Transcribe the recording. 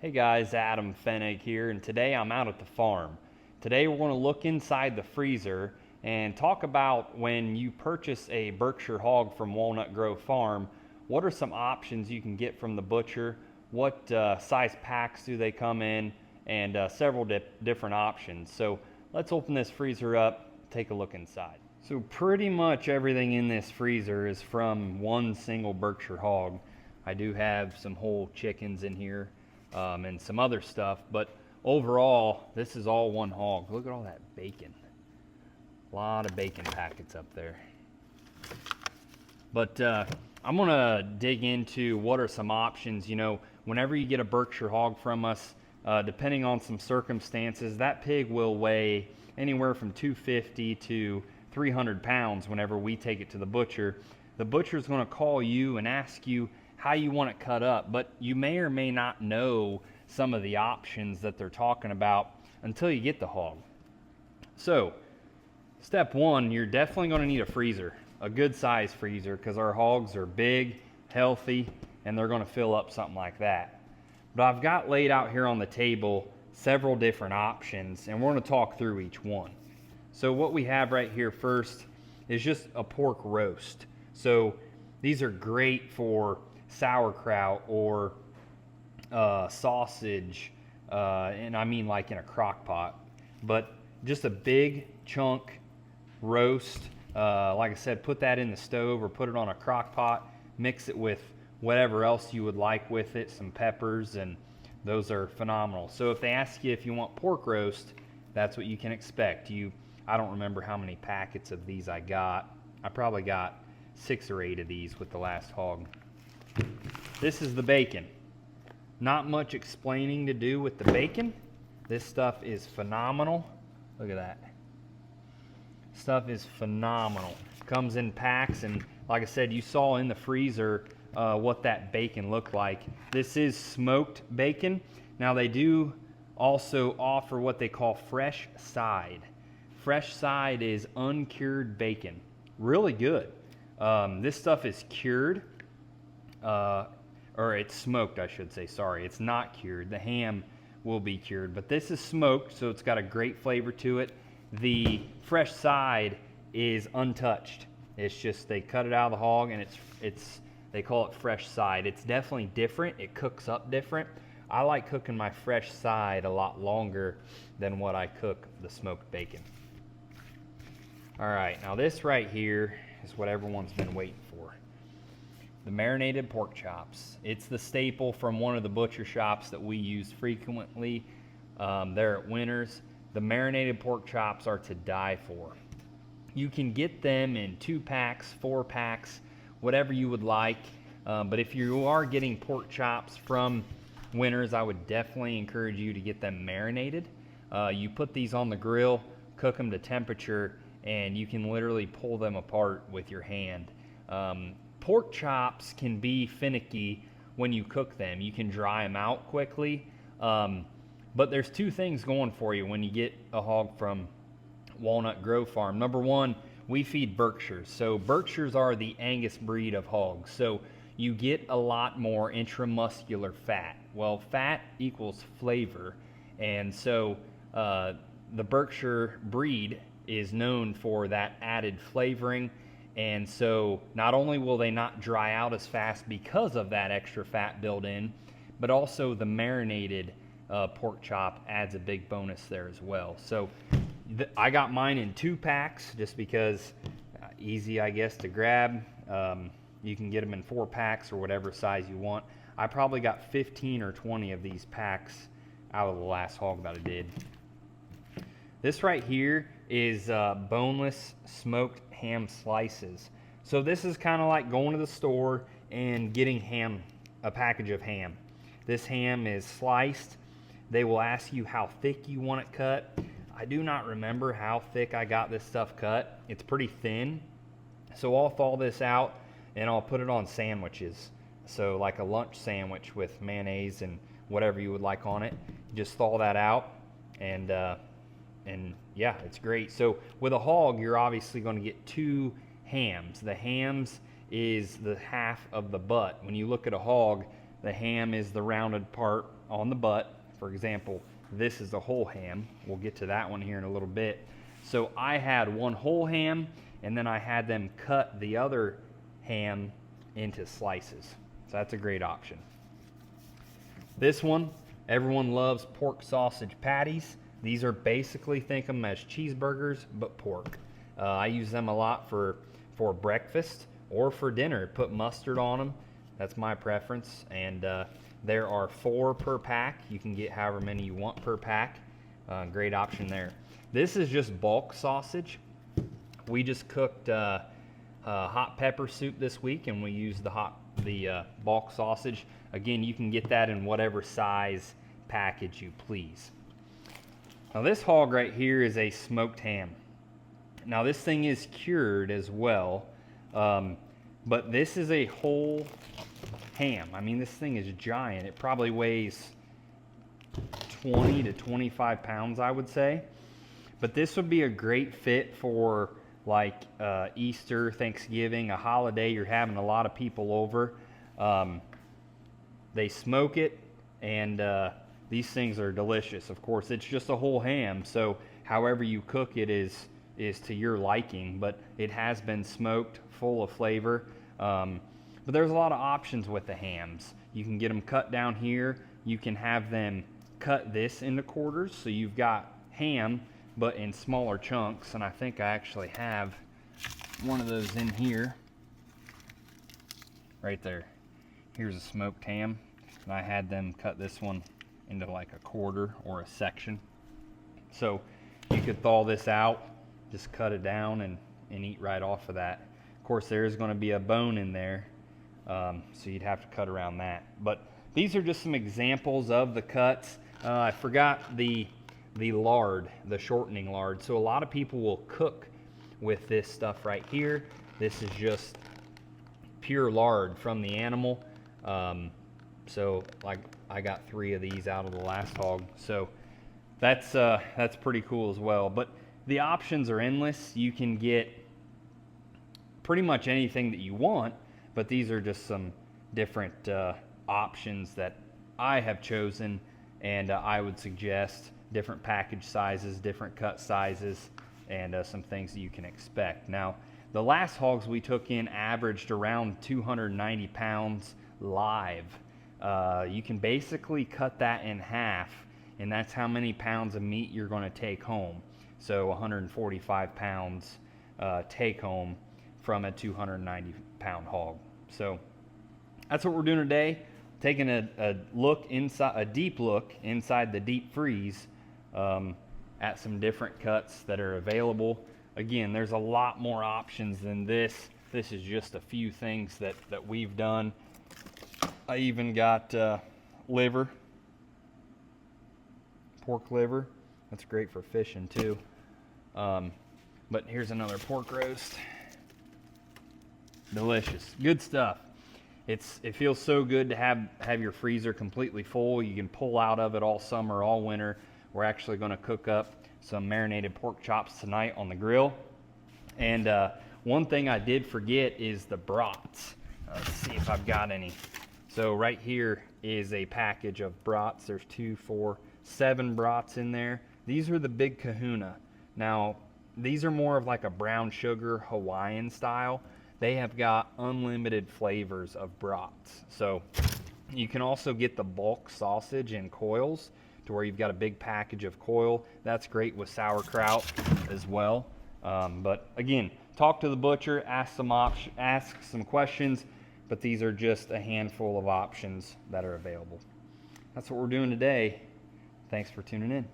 Hey guys, Adam Fennig here, and today I'm out at the farm. Today we're going to look inside the freezer and talk about when you purchase a Berkshire hog from Walnut Grove Farm, what are some options you can get from the butcher, what size packs do they come in, and several different options. So let's open this freezer up, take a look inside. So pretty much everything in this freezer is from one single Berkshire hog. I do have some whole chickens in here and some other stuff, but overall this is all one hog. Look at all that bacon. A lot of bacon packets up there. But I'm gonna dig into what are some options. You know, whenever you get a Berkshire hog from us, depending on some circumstances, that pig will weigh anywhere from 250 to 300 pounds whenever we take it to the butcher. The butcher's gonna call you and ask you how you want it cut up, but you may or may not know some of the options that they're talking about until you get the hog. So step one, you're definitely going to need a freezer, a good size freezer, because our hogs are big, healthy, and they're going to fill up something like that. But I've got laid out here on the table several different options, and we're going to talk through each one. So what we have right here first is just a pork roast. So these are great for sauerkraut or sausage, and I mean like in a crock pot, but just a big chunk roast. Like I said, put that in the stove or put it on a crock pot, mix it with whatever else you would like with it, some peppers, and those are phenomenal. So if they ask you if you want pork roast, that's what you can expect. I don't remember how many packets of these I got. I probably got 6 or 8 of these with the last hog. This is the bacon. Not much explaining to do with the bacon. This stuff is phenomenal. Look at that. Stuff is phenomenal. Comes in packs, and like I said, you saw in the freezer what that bacon looked like. This is smoked bacon. Now they do also offer what they call fresh side. Fresh side is uncured bacon. Really good. This stuff is cured. Or it's smoked, I should say. Sorry, it's not cured. The ham will be cured, but this is smoked, so it's got a great flavor to it. The fresh side is untouched. It's just they cut it out of the hog, and they call it fresh side. It's definitely different. It cooks up different. I like cooking my fresh side a lot longer than what I cook the smoked bacon. All right, now this right here is what everyone's been waiting for. The marinated pork chops. It's the staple from one of the butcher shops that we use frequently there at Winners. The marinated pork chops are to die for. You can get them in 2 packs, 4 packs, whatever you would like. But if you are getting pork chops from Winners, I would definitely encourage you to get them marinated. You put these on the grill, cook them to temperature, and you can literally pull them apart with your hand. Pork chops can be finicky when you cook them. You can dry them out quickly, but there's 2 things going for you when you get a hog from Walnut Grove Farm. Number one, we feed Berkshires. So Berkshires are the Angus breed of hogs. So you get a lot more intramuscular fat. Well, fat equals flavor, and so the Berkshire breed is known for that added flavoring. And so not only will they not dry out as fast because of that extra fat built in, but also the marinated pork chop adds a big bonus there as well. So I got mine in 2 packs just because easy, I guess, to grab. You can get them in 4 packs or whatever size you want. I probably got 15 or 20 of these packs out of the last hog that I did. This right here is boneless smoked ham slices. So this is kind of like going to the store and getting a package of ham. This ham is sliced. They will ask you how thick you want it cut. I do not remember how thick I got this stuff cut. It's pretty thin. So I'll thaw this out and I'll put it on sandwiches. So like a lunch sandwich with mayonnaise and whatever you would like on it. Just thaw that out, and yeah, it's great. So with a hog, you're obviously going to get 2 hams. The hams is the half of the butt. When you look at a hog, The ham is the rounded part on the butt. For example, this is a whole ham. We'll get to that one here in a little bit. So I had one whole ham, and then I had them cut the other ham into slices. So that's a great option. This one, everyone loves pork sausage patties. These are basically, think of them as cheeseburgers, but pork. I use them a lot for breakfast or for dinner. Put mustard on them. That's my preference. And there are 4 per pack. You can get however many you want per pack. Great option there. This is just bulk sausage. We just cooked hot pepper soup this week, and we used the bulk sausage. Again, you can get that in whatever size package you please. Now this hog right here is a smoked ham. Now this thing is cured as well, but this is a whole ham. I mean, this thing is giant. It probably weighs 20 to 25 pounds, I would say. But this would be a great fit for like Easter, Thanksgiving, a holiday. You're having a lot of people over. They smoke it, and these things are delicious. Of course, it's just a whole ham, so however you cook it is to your liking, but it has been smoked, full of flavor. But there's a lot of options with the hams. You can get them cut down here. You can have them cut this into quarters, so you've got ham, but in smaller chunks, and I think I actually have one of those in here. Right there. Here's a smoked ham, and I had them cut this one into like a quarter or a section. So you could thaw this out, just cut it down and eat right off of that. Of course, there is going to be a bone in there, so you'd have to cut around that. But these are just some examples of the cuts. I forgot the lard, the shortening lard. So a lot of people will cook with this stuff right here. This is just pure lard from the animal. So like I got 3 of these out of the last hog. So that's pretty cool as well. But the options are endless. You can get pretty much anything that you want, but these are just some different options that I have chosen, and I would suggest different package sizes, different cut sizes, and some things that you can expect. Now, the last hogs we took in averaged around 290 pounds live. You can basically cut that in half, and that's how many pounds of meat you're going to take home. So 145 pounds take home from a 290 pound hog. So that's what we're doing today. Taking a look inside, a deep look inside the deep freeze at some different cuts that are available. Again, there's a lot more options than this. This is just a few things that we've done. I even got liver, pork liver. That's great for fishing too. But here's another pork roast. Delicious, good stuff. It feels so good to have your freezer completely full. You can pull out of it all summer, all winter. We're actually going to cook up some marinated pork chops tonight on the grill. And one thing I did forget is the brats. Let's see if I've got any. So right here is a package of brats. There's 2, 4, 7 brats in there. These are the Big Kahuna. Now, these are more of like a brown sugar Hawaiian style. They have got unlimited flavors of brats. So you can also get the bulk sausage in coils, to where you've got a big package of coil. That's great with sauerkraut as well. But again, talk to the butcher, ask some questions, but these are just a handful of options that are available. That's what we're doing today. Thanks for tuning in.